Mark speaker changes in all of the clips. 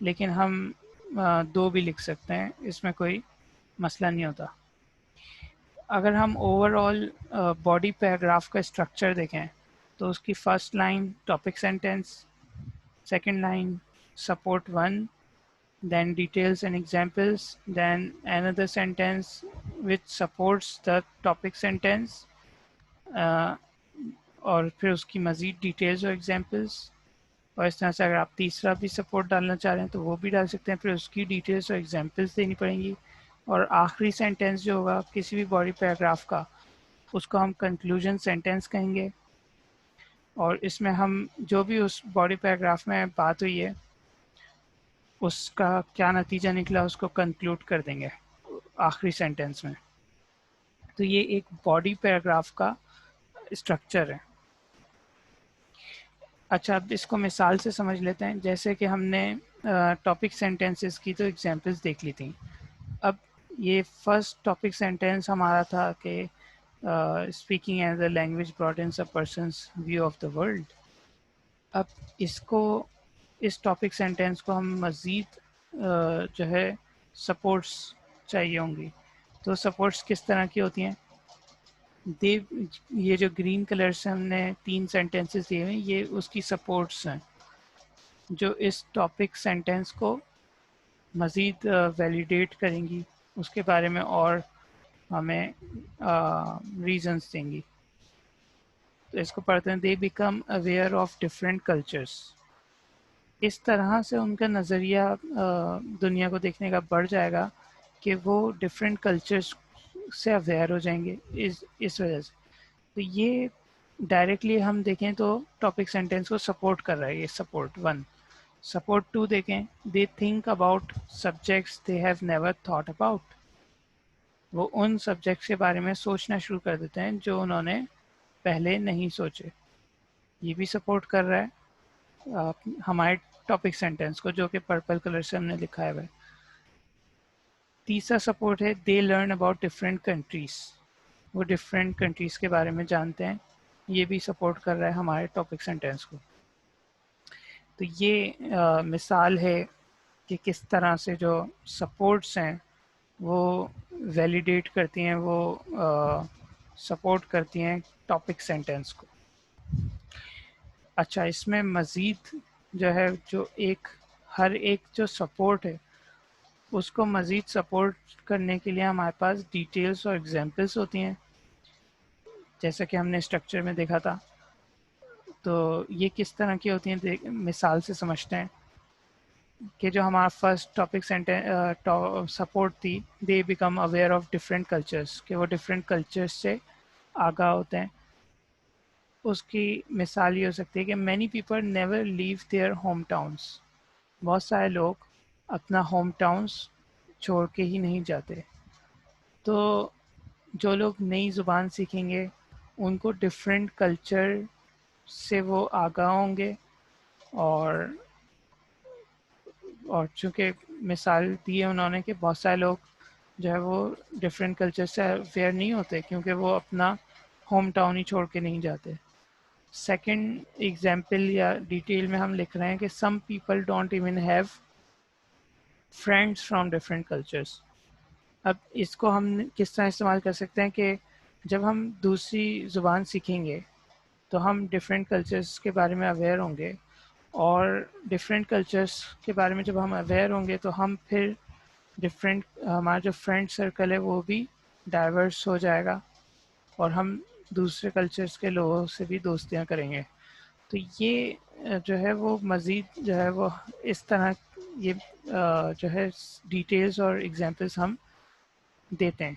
Speaker 1: لیکن ہم 2 بھی لکھ سکتے ہیں، اس میں کوئی مسئلہ نہیں ہوتا۔ اگر ہم اوور آل باڈی پیراگراف کا اسٹرکچر دیکھیں تو اس کی first line topic sentence, second line support 1، then details and examples, then another sentence which supports the topic sentence، اور پھر اس کی مزید ڈیٹیلز اور ایگزامپلس، اور اس طرح سے اگر آپ تیسرا بھی سپورٹ ڈالنا چاہ رہے ہیں تو وہ بھی ڈال سکتے ہیں، پھر اس کی ڈیٹیلز اور ایگزامپلس دینی پڑیں گی، اور آخری سینٹینس جو ہوگا کسی بھی باڈی پیراگراف کا اس کو ہم کنکلوژن سینٹینس کہیں گے، اور اس میں ہم جو بھی اس باڈی پیراگراف میں بات ہوئی ہے اس کا کیا نتیجہ نکلا اس کو کنکلوڈ کر دیں گے آخری سینٹینس میں۔ تو یہ ایک باڈی پیراگراف کا اسٹرکچر ہے۔ اچھا، اب اس کو مثال سے سمجھ لیتے ہیں، جیسے کہ ہم نے ٹاپک سینٹینسز کی تو ایگزامپلس دیکھ لی تھیں۔ اب یہ فرسٹ ٹاپک سینٹینس ہمارا تھا کہ speaking as a language broadens a person's view of the world. اب اس ٹاپک سینٹینس کو ہم مزید جو ہے سپورٹس چاہیے ہوں گی، تو سپورٹس کس طرح کی ہوتی ہیں؟ یہ جو گرین کلر سے ہم نے 3 سینٹینسز دیے ہیں یہ اس کی سپورٹس ہیں جو اس ٹاپک سینٹینس کو مزید ویلیڈیٹ کریں گی، اس کے بارے میں اور ہمیں ریزنس دیں گی۔ تو اس کو پڑھتے ہیں، they become aware of different cultures. اس طرح سے ان کا نظریہ دنیا کو دیکھنے کا بڑھ جائے گا کہ وہ ڈفرینٹ کلچرس سے اویئر ہو جائیں گے اس وجہ سے۔ تو یہ ڈائریکٹلی ہم دیکھیں تو ٹاپک سینٹینس کو سپورٹ کر رہا ہے، یہ سپورٹ 1۔ سپورٹ 2 دیکھیں، they think about subjects they have never thought about. وہ ان سبجیکٹس کے بارے میں سوچنا شروع کر دیتے ہیں جو انہوں نے پہلے نہیں سوچے۔ یہ بھی سپورٹ کر رہا ہے ہمارے ٹاپک سینٹینس کو جو کہ پرپل کلر سے ہم نے لکھا ہے۔ تیسرا سپورٹ ہے they learn about different countries, وہ ڈفرینٹ کنٹریز کے بارے میں جانتے ہیں، یہ بھی سپورٹ کر رہا ہے ہمارے ٹاپک سینٹینس کو۔ تو یہ مثال ہے کہ کس طرح سے جو سپورٹس ہیں وہ ویلیڈیٹ کرتی ہیں، وہ سپورٹ کرتی ہیں ٹاپک سینٹینس کو۔ اچھا، اس میں مزید جو ہے جو ہر ایک جو سپورٹ ہے اس کو مزید سپورٹ کرنے کے لیے ہمارے پاس ڈیٹیلز اور ایگزامپلس ہوتی ہیں، جیسا کہ ہم نے اسٹرکچر میں دیکھا تھا۔ تو یہ کس طرح کی ہوتی ہیں مثال سے سمجھتے ہیں کہ جو ہمارا فرسٹ ٹاپک سپورٹ تھی، دے become aware of different cultures, کہ وہ ڈفرینٹ کلچرس سے آگاہ ہوتے ہیں۔ اس کی مثال یہ ہو سکتی ہے کہ many people never leave their home towns, بہت سارے لوگ اپنا ہوم ٹاؤنس چھوڑ کے ہی نہیں جاتے۔ تو جو لوگ نئی زبان سیکھیں گے ان کو ڈفرینٹ کلچر سے وہ آگاہ ہوں گے، اور چونکہ مثال دی ہے انہوں نے کہ بہت سارے لوگ جو ہے وہ ڈفرینٹ کلچر سے اویئر نہیں ہوتے کیونکہ وہ اپنا ہوم ٹاؤن ہی چھوڑ کے نہیں جاتے۔ سیکنڈ ایگزامپل یا ڈیٹیل میں ہم لکھ رہے ہیں کہ some people don't even have friends from different cultures. اب اس کو ہم کس طرح استعمال کر سکتے ہیں کہ جب ہم دوسری زبان سیکھیں گے تو ہم ڈفرینٹ کلچرس کے بارے میں اویئر ہوں گے، اور ڈفرینٹ کلچرس کے بارے میں جب ہم اویئر ہوں گے تو ہم پھر ہمارا جو فرینڈ سرکل ہے وہ بھی ڈائیورس ہو جائے گا، اور ہم دوسرے کلچرس کے لوگوں سے بھی دوستیاں کریں گے۔ تو یہ جو ہے وہ مزید جو ہے وہ اس طرح یہ جو ہے ڈیٹیلز اور ایگزامپلس ہم دیتے ہیں۔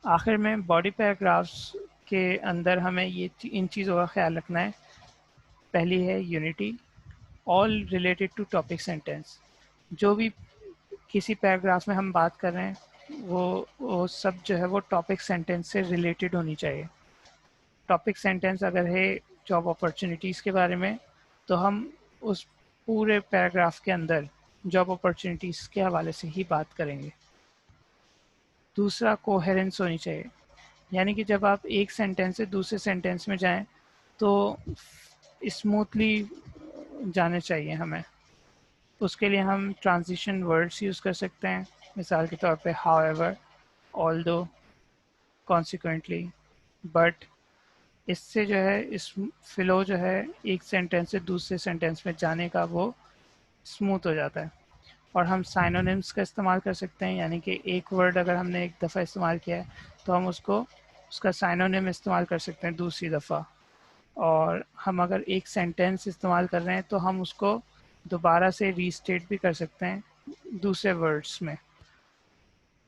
Speaker 1: آخر میں باڈی پیراگرافس کے اندر ہمیں ان چیزوں کا خیال رکھنا ہے۔ پہلی ہے unity, all related to topic sentence, جو بھی کسی پیراگراف میں ہم بات کر رہے ہیں وہ سب جو ہے وہ ٹاپک سینٹینس سے ریلیٹڈ ہونی چاہیے۔ ٹاپک سینٹینس اگر ہے جاب اپرچونیٹیز کے بارے میں تو ہم اس پورے پیراگراف کے اندر جاب اپرچونیٹیز کے حوالے سے ہی بات کریں گے۔ دوسرا کوہیرنس ہونی چاہیے، یعنی کہ جب آپ ایک سینٹینس سے دوسرے سینٹینس میں جائیں تو اسموتھلی جانے چاہیے ہمیں۔ اس کے لیے ہم ٹرانزیشن ورڈس یوز کر سکتے ہیں، مثال کے طور پہ however, although, consequently, but. اس سے جو ہے اس فلو جو ہے ایک سینٹینس سے دوسرے سینٹینس میں جانے کا وہ اسموتھ ہو جاتا ہے. اور ہم سائنونیمس کا استعمال کر سکتے ہیں، یعنی کہ ایک ورڈ اگر ہم نے ایک دفعہ استعمال کیا ہے تو ہم اس کا سائنونیم استعمال کر سکتے ہیں دوسری دفعہ. اور ہم اگر ایک سینٹینس استعمال کر رہے ہیں تو ہم اس کو دوبارہ سے ری اسٹیٹ بھی کر سکتے ہیں دوسرے ورڈس میں.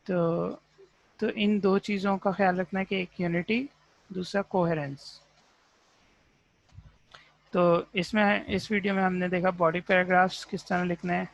Speaker 1: تو ان دو چیزوں کا خیال رکھنا ہے کہ ایک یونٹی، دوسرا کوہرنس. تو اس ویڈیو میں ہم نے دیکھا باڈی پیراگرافس کس طرح لکھنا ہے،